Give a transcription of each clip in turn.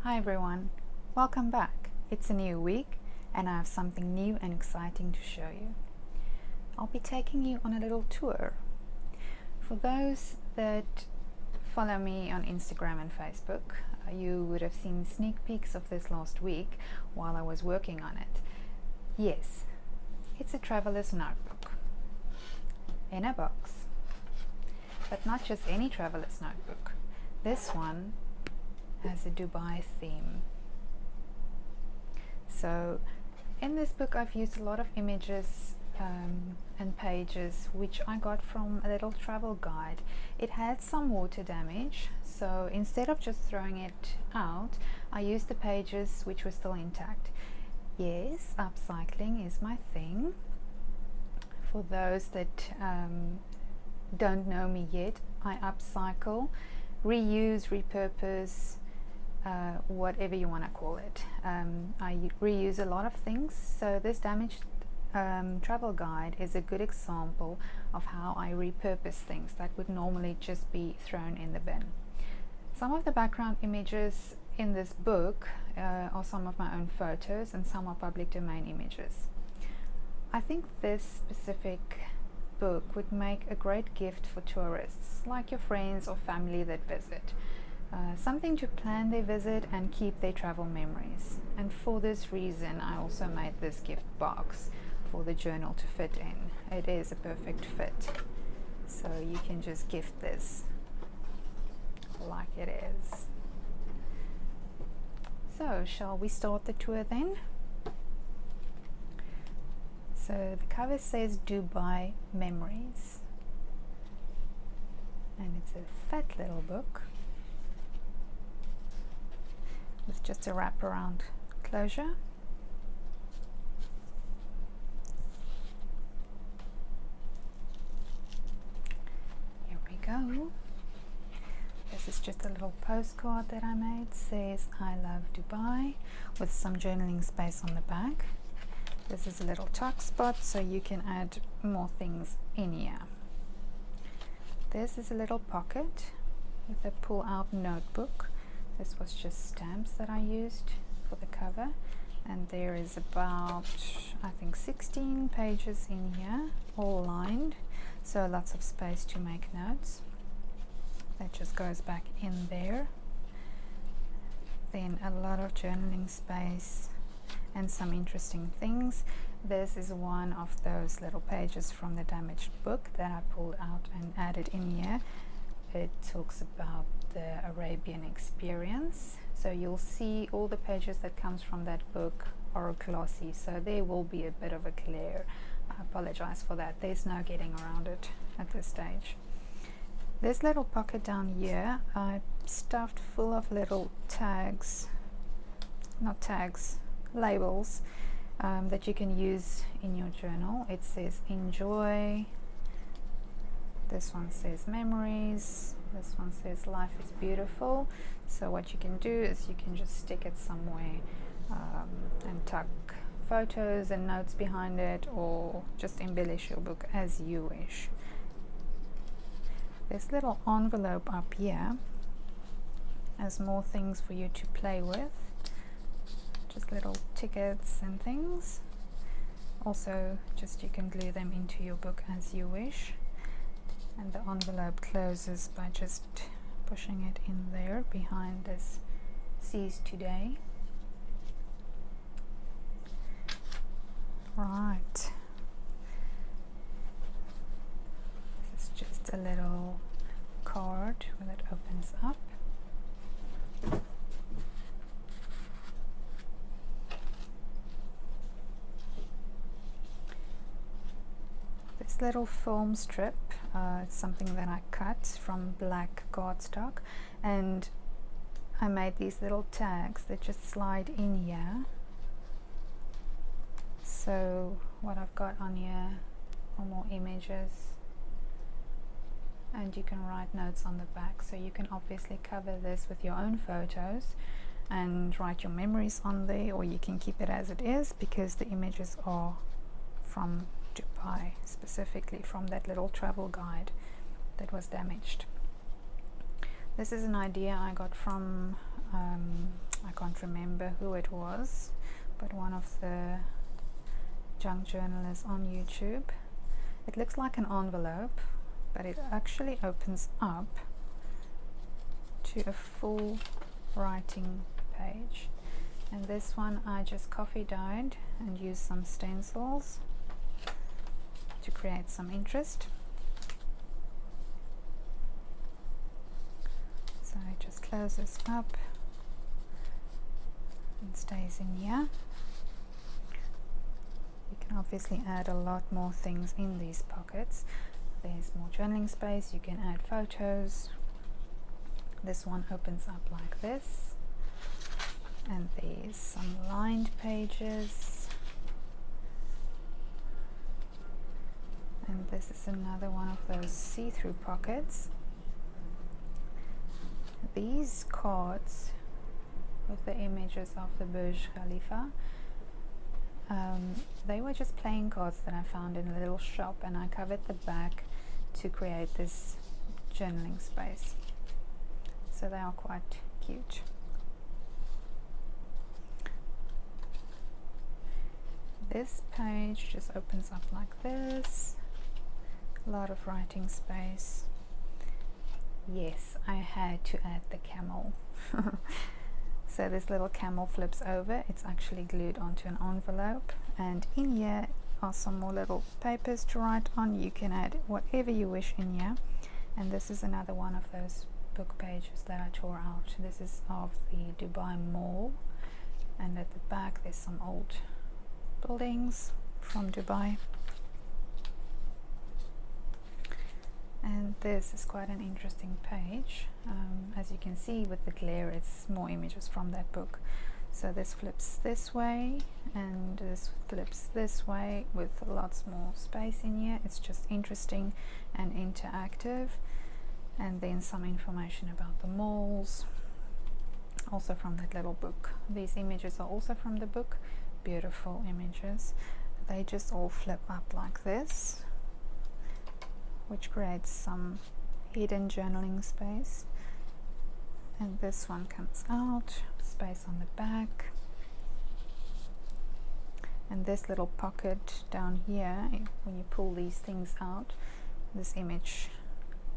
Hi everyone, welcome back. It's a new week and I have something new and exciting to show you. I'll be taking you on a little tour. For those that follow me on Instagram and Facebook, you would have seen sneak peeks of this last week while I was working on it. Yes, it's a traveler's notebook in a box, but not just any traveler's notebook. This one has a Dubai theme. So in this book I've used a lot of images and pages which I got from a little travel guide. It had some water damage, so instead of just throwing it out, I used the pages which were still intact. Yes, upcycling is my thing. For those that don't know me yet, I upcycle, reuse, repurpose, whatever you want to call it. I reuse a lot of things, so this damaged travel guide is a good example of how I repurpose things that would normally just be thrown in the bin. Some of the background images in this book are some of my own photos and some are public domain images. I think this specific book would make a great gift for tourists, like your friends or family that visit. Something to plan their visit and keep their travel memories. And for this reason I also made this gift box for the journal to fit in. It is a perfect fit, so you can just gift this like it is. So shall we start the tour then? So the cover says Dubai Memories, and it's a fat little book with just a wraparound closure. Here we go. This is just a little postcard that I made. It says I love Dubai with some journaling space on the back. This is a little tuck spot so you can add more things in here. This is a little pocket with a pull-out notebook. This was just stamps that I used for the cover, and there is about, I think, 16 pages in here, all lined, so lots of space to make notes. That just goes back in there. Then a lot of journaling space and some interesting things. This is one of those little pages from the damaged book that I pulled out and added in here. It talks about the Arabian experience, so you'll see all the pages that comes from that book are glossy, so there will be a bit of a glare. I apologize for that. There's no getting around it at this stage. This little pocket down here I stuffed full of little tags, not tags, labels that you can use in your journal. It says enjoy. This one says memories. This one says life is beautiful. So what you can do is you can just stick it somewhere and tuck photos and notes behind it, or just embellish your book as you wish. This little envelope up here has more things for you to play with, just little tickets and things. Also, just you can glue them into your book as you wish. And the envelope closes by just pushing it in there behind this "Sees Today." Right. This is just a little card when it opens up. This little film strip, it's something that I cut from black cardstock, and I made these little tags that just slide in here. So what I've got on here are more images, and you can write notes on the back, so you can obviously cover this with your own photos and write your memories on there, or you can keep it as it is because the images are from Dubai, specifically from that little travel guide that was damaged. This is an idea I got from can't remember who it was, but one of the junk journalists on YouTube. It looks like an envelope, but it actually opens up to a full writing page. And this one I just coffee dyed and used some stencils to create some interest. So it just closes up and stays in here. You can obviously add a lot more things in these pockets. There's more journaling space, you can add photos. This one opens up like this, and there's some lined pages, and this is another one of those see-through pockets. These cards with the images of the Burj Khalifa, they were just playing cards that I found in a little shop, and I covered the back to create this journaling space. So they are quite cute. This page just opens up like this. A lot of writing space. Yes, I had to add the camel. So this little camel flips over. It's actually glued onto an envelope, and in here are some more little papers to write on. You can add whatever you wish in here. And this is another one of those book pages that I tore out. This is of the Dubai Mall, and at the back there's some old buildings from Dubai. And this is quite an interesting page. As you can see with the glare, it's more images from that book. So this flips this way, and this flips this way with lots more space in here. It's just interesting and interactive. And then some information about the malls, also from that little book. These images are also from the book. Beautiful images. They just all flip up like this, which creates some hidden journaling space. And this one comes out, space on the back. And this little pocket down here, when you pull these things out, this image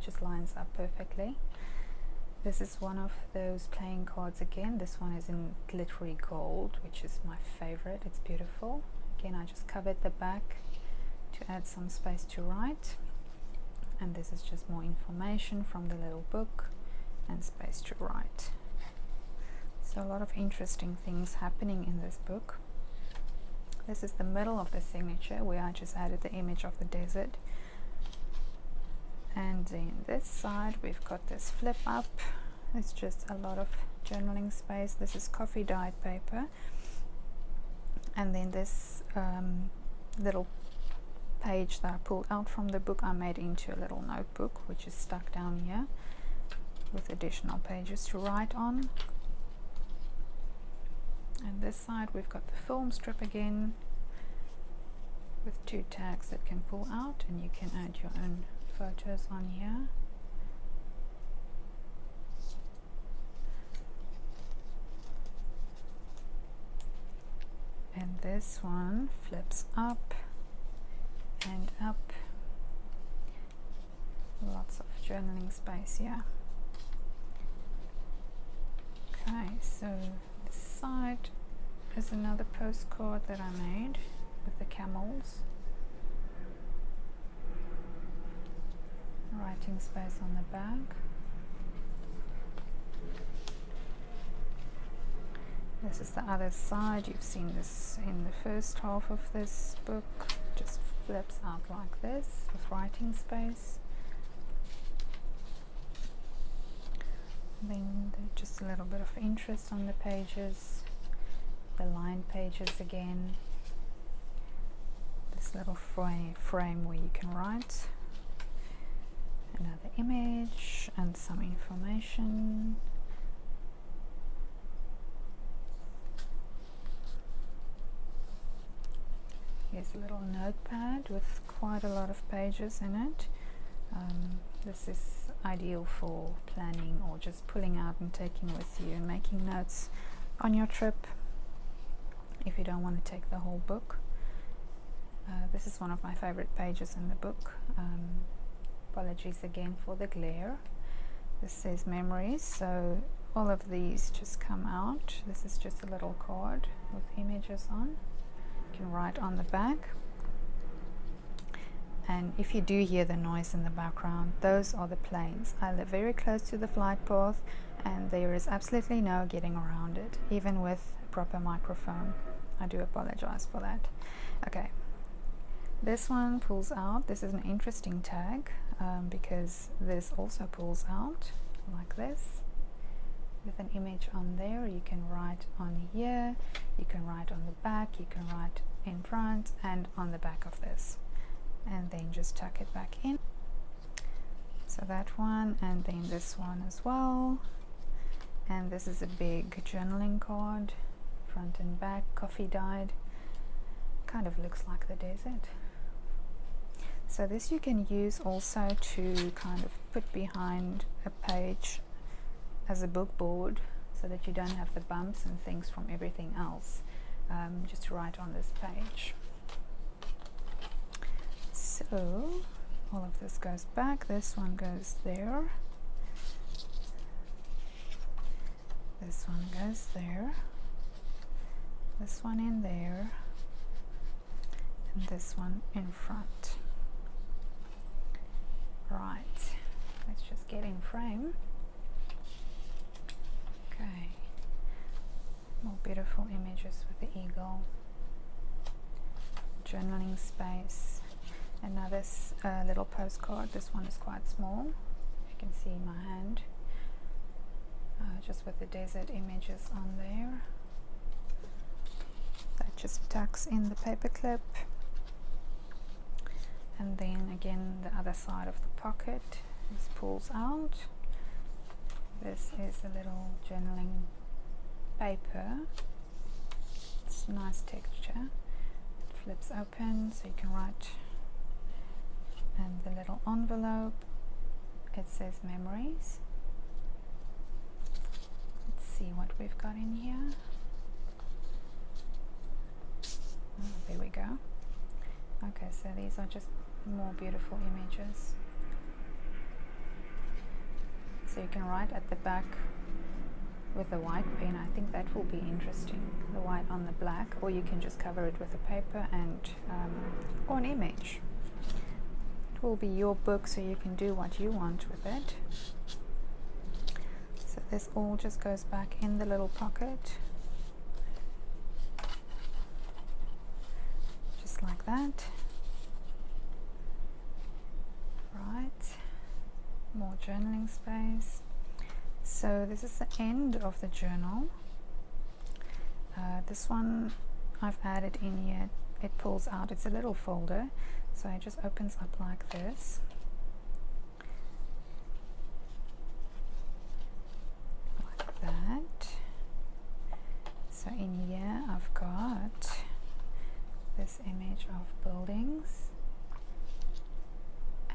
just lines up perfectly. This is one of those playing cards again. This one is in glittery gold, which is my favorite. It's beautiful. Again, I just covered the back to add some space to write. And this is just more information from the little book and space to write. So a lot of interesting things happening in this book. This is the middle of the signature, where I just added the image of the desert. And then this side we've got this flip up. It's just a lot of journaling space. This is coffee dyed paper. And then this little page that I pulled out from the book, I made into a little notebook, which is stuck down here with additional pages to write on. And this side we've got the film strip again with 2 tags that can pull out, and you can add your own photos on here. And this one flips up and up. Lots of journaling space here. Okay, so this side is another postcard that I made with the camels. Writing space on the back. This is the other side. You've seen this in the first half of this book. Just flips out like this with writing space. Then just a little bit of interest on the pages. The lined pages again. This little frame where you can write. Another image and some information. Here's a little notepad with quite a lot of pages in it. This is ideal for planning or just pulling out and taking with you and making notes on your trip if you don't want to take the whole book. This is one of my favorite pages in the book. Apologies again for the glare. This says memories, so all of these just come out. This is just a little card with images on. You can write on the back. And if you do hear the noise in the background, those are the planes. I live very close to the flight path and there is absolutely no getting around it, even with a proper microphone. I do apologize for that. Okay, this one pulls out. This is an interesting tag because this also pulls out like this with an image on there. You can write on here, you can write on the back, you can write in front and on the back of this, and then just tuck it back in. So that one, and then this one as well. And this is a big journaling card, front and back, coffee dyed. Kind of looks like the desert. So this you can use also to kind of put behind a page as a book board, so that you don't have the bumps and things from everything else, just to write on this page. So all of this goes back. This one goes there. This one goes there. This one in there. And this one in front. Right, let's just get in frame. Okay, more beautiful images with the eagle. Journaling space. And now this little postcard. This one is quite small. You can see my hand. Just with the desert images on there. That just tucks in the paper clip. And then again the other side of the pocket, this pulls out. This is a little journaling paper. It's nice texture. It flips open so you can write. And the little envelope, it says memories. Let's see what we've got in here. Oh, there we go. Okay, so these are just more beautiful images. So you can write at the back with a white pen. I think that will be interesting, the white on the black, or you can just cover it with a paper and or an image. It will be your book, so you can do what you want with it. So this all just goes back in the little pocket, just like that. Right, more journaling space. So this is the end of the journal. This one I've added in here. It pulls out. It's a little folder, so it just opens up like this. Like that. So in here I've got this image of buildings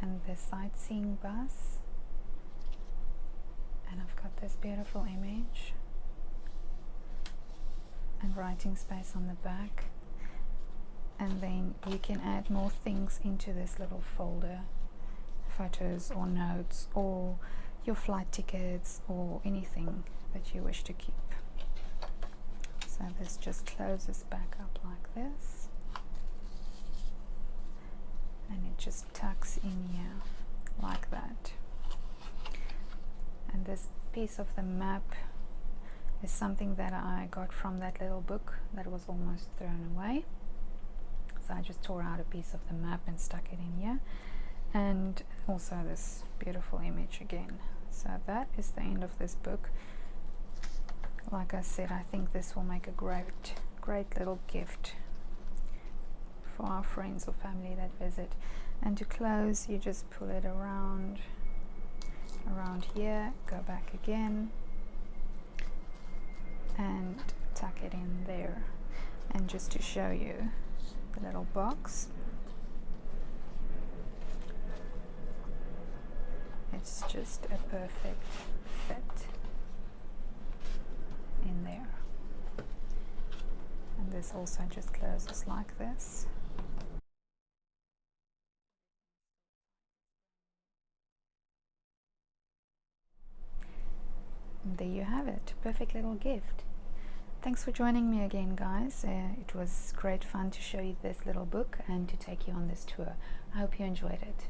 and the sightseeing bus, and I've got this beautiful image and writing space on the back, and then you can add more things into this little folder, photos or notes or your flight tickets or anything that you wish to keep. So this just closes back up like this, and it just tucks in here like that. And this piece of the map is something that I got from that little book that was almost thrown away. So I just tore out a piece of the map and stuck it in here, and also this beautiful image again. So that is the end of this book. Like I said, I think this will make a great little gift for our friends or family that visit. And to close, you just pull it around here, go back again and tuck it in there. And just to show you the little box, it's just a perfect fit in there. this also just closes like this. And there you have it, perfect little gift. Thanks for joining me again, guys. It was great fun to show you this little book and to take you on this tour. I hope you enjoyed it.